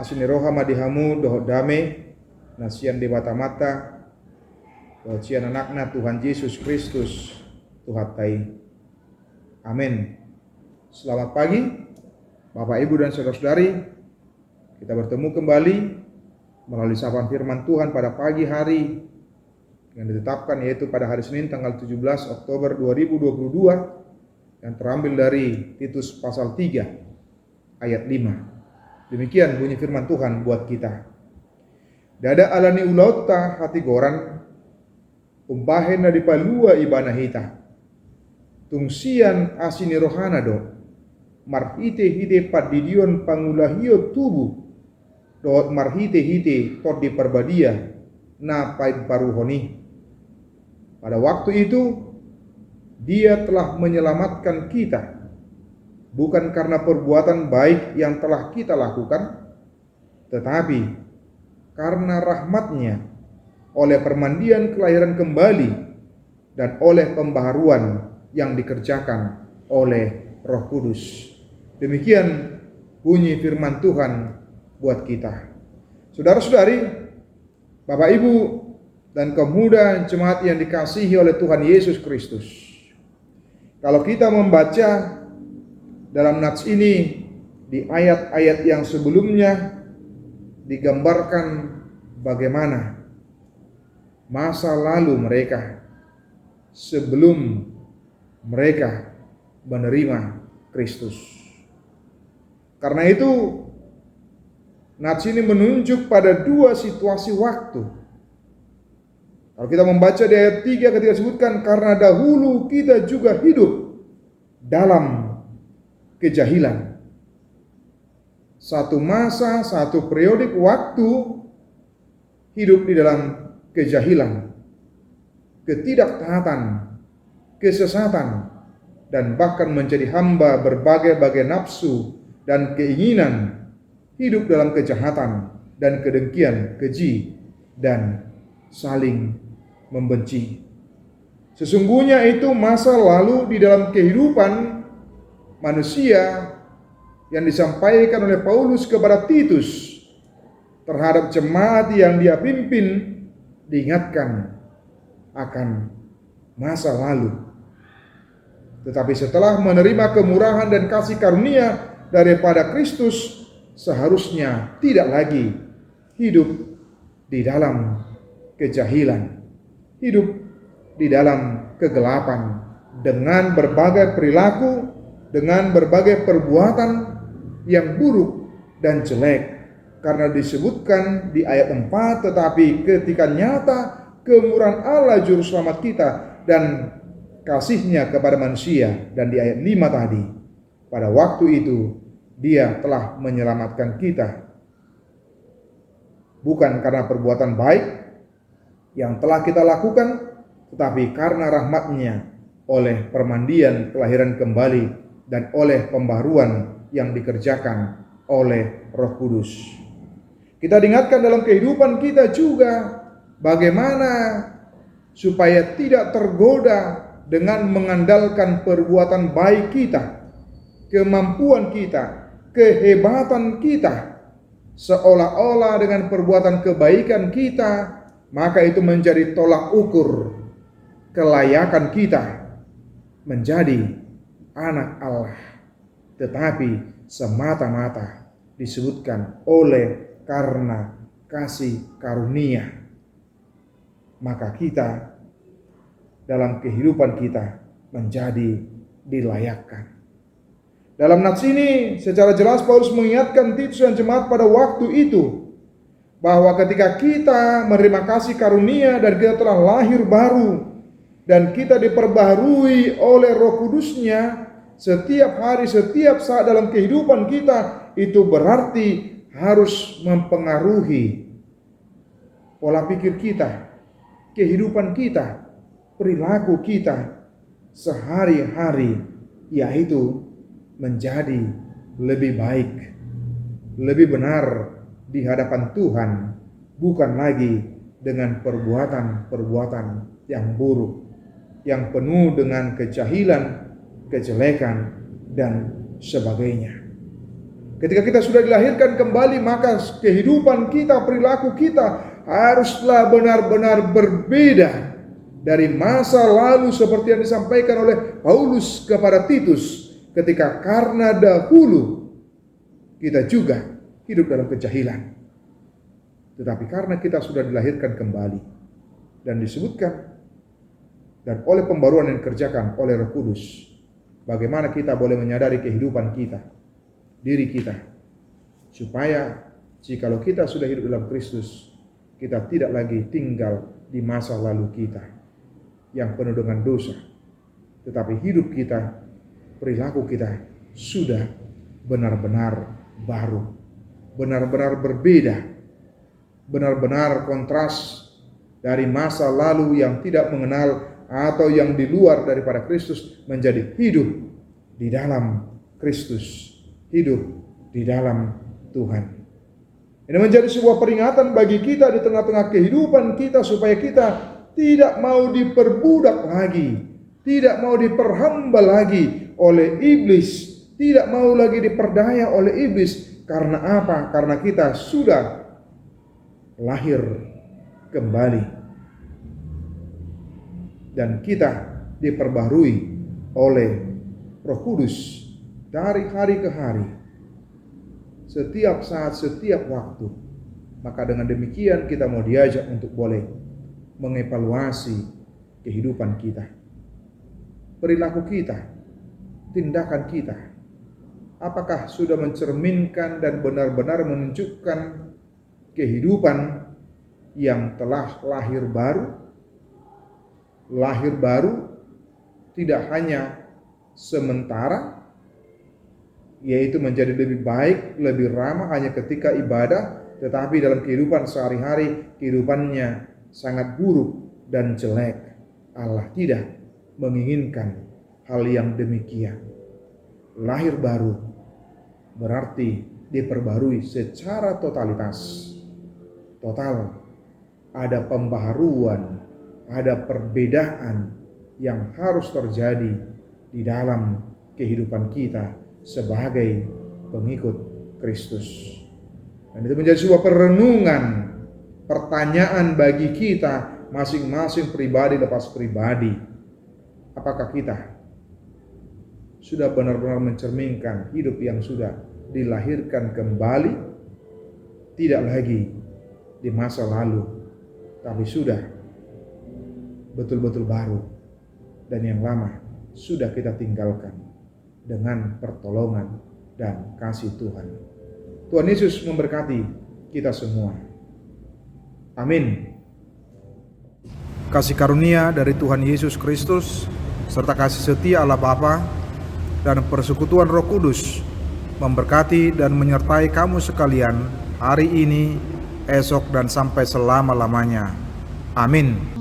Asini roha madihamu doho dame nasian debata mata doho anakna Tuhan Yesus Kristus Tuhan tai. Amin. Selamat pagi Bapak Ibu dan saudara-saudari. Kita bertemu kembali melalui sapaan firman Tuhan pada pagi hari yang ditetapkan, yaitu pada hari Senin tanggal 17 Oktober 2022 yang terambil dari Titus pasal 3 ayat 5. Demikian bunyi firman Tuhan buat kita. Dada alani ulauta hati goran umpahen na dipalua ibana hita. Tungsian asini rohana do marhite hite padidion pangulahio tubuh do marhite hite tot di perbadia na pait paruhoni. Pada waktu itu Dia telah menyelamatkan kita, bukan karena perbuatan baik yang telah kita lakukan, tetapi karena rahmat-Nya oleh permandian kelahiran kembali dan oleh pembaharuan yang dikerjakan oleh Roh Kudus. Demikian bunyi firman Tuhan buat kita. Saudara-saudari, Bapak Ibu dan kaum muda jemaat yang dikasihi oleh Tuhan Yesus Kristus. Kalau kita membaca dalam nats ini, di ayat-ayat yang sebelumnya digambarkan bagaimana masa lalu mereka sebelum mereka menerima Kristus. Karena itu nats ini menunjuk pada dua situasi waktu. Kalau kita membaca di ayat 3 ketika disebutkan, karena dahulu kita juga hidup dalam kejahilan. Satu masa, satu periodik waktu hidup di dalam kejahilan, ketidaktaatan, kesesatan, dan bahkan menjadi hamba berbagai-bagai nafsu dan keinginan, hidup dalam kejahatan dan kedengkian, keji, dan saling membenci. Sesungguhnya itu masa lalu di dalam kehidupan manusia yang disampaikan oleh Paulus kepada Titus terhadap jemaat yang dia pimpin, diingatkan akan masa lalu. Tetapi setelah menerima kemurahan dan kasih karunia daripada Kristus, seharusnya tidak lagi hidup di dalam kejahilan, hidup di dalam kegelapan dengan berbagai perilaku, dengan berbagai perbuatan yang buruk dan jelek. Karena disebutkan di ayat 4, tetapi ketika nyata kemurahan Allah juru selamat kita dan kasih-Nya kepada manusia, dan di ayat 5 tadi, pada waktu itu Dia telah menyelamatkan kita, bukan karena perbuatan baik yang telah kita lakukan, tetapi karena rahmat-Nya oleh permandian kelahiran kembali dan oleh pembaharuan yang dikerjakan oleh Roh Kudus. Kita diingatkan dalam kehidupan kita juga bagaimana supaya tidak tergoda dengan mengandalkan perbuatan baik kita, kemampuan kita, kehebatan kita, seolah-olah dengan perbuatan kebaikan kita maka itu menjadi tolak ukur kelayakan kita menjadi anak Allah. Tetapi semata-mata disebutkan oleh karena kasih karunia, maka kita dalam kehidupan kita menjadi dilayakkan. Dalam nats ini secara jelas Paulus mengingatkan Titus dan jemaat pada waktu itu bahwa ketika kita menerima kasih karunia dan kita telah lahir baru dan kita diperbaharui oleh Roh Kudus-Nya setiap hari, setiap saat dalam kehidupan kita, itu berarti harus mempengaruhi pola pikir kita, kehidupan kita, perilaku kita sehari-hari, yaitu menjadi lebih baik, lebih benar di hadapan Tuhan, bukan lagi dengan perbuatan-perbuatan yang buruk, yang penuh dengan kejahilan, kejelekan, dan sebagainya. Ketika kita sudah dilahirkan kembali, maka kehidupan kita, perilaku kita haruslah benar-benar berbeda dari masa lalu seperti yang disampaikan oleh Paulus kepada Titus, ketika karena dahulu kita juga hidup dalam kejahilan. Tetapi karena kita sudah dilahirkan kembali dan disebutkan dan oleh pembaruan yang dikerjakan oleh Roh Kudus, bagaimana kita boleh menyadari kehidupan kita, diri kita, supaya jikalau kita sudah hidup dalam Kristus, kita tidak lagi tinggal di masa lalu kita yang penuh dengan dosa, tetapi hidup kita, perilaku kita sudah benar-benar baru, benar-benar berbeda, benar-benar kontras dari masa lalu yang tidak mengenal atau yang di luar daripada Kristus, menjadi hidup di dalam Kristus, hidup di dalam Tuhan. Ini menjadi sebuah peringatan bagi kita di tengah-tengah kehidupan kita, supaya kita tidak mau diperbudak lagi, tidak mau diperhamba lagi oleh iblis, tidak mau lagi diperdaya oleh iblis. Karena apa? Karena kita sudah lahir kembali dan kita diperbarui oleh Roh Kudus dari hari ke hari, setiap saat, setiap waktu. Maka dengan demikian kita mau diajak untuk boleh mengevaluasi kehidupan kita, perilaku kita, tindakan kita. Apakah sudah mencerminkan dan benar-benar menunjukkan kehidupan yang telah lahir baru? Lahir baru tidak hanya sementara, yaitu menjadi lebih baik, lebih ramah hanya ketika ibadah, tetapi dalam kehidupan sehari-hari kehidupannya sangat buruk dan jelek. Allah tidak menginginkan hal yang demikian. Lahir baru berarti diperbarui secara totalitas. Total. Ada pembaharuan, ada perbedaan yang harus terjadi di dalam kehidupan kita sebagai pengikut Kristus. Dan itu menjadi sebuah perenungan, pertanyaan bagi kita masing-masing pribadi lepas pribadi. Apakah kita sudah benar-benar mencerminkan hidup yang sudah dilahirkan kembali, tidak lagi di masa lalu, tapi sudah betul-betul baru, dan yang lama sudah kita tinggalkan dengan pertolongan dan kasih Tuhan. Tuhan Yesus memberkati kita semua. Amin. Kasih karunia dari Tuhan Yesus Kristus serta kasih setia Allah Bapa dan persekutuan Roh Kudus memberkati dan menyertai kamu sekalian hari ini, esok, dan sampai selama-lamanya. Amin.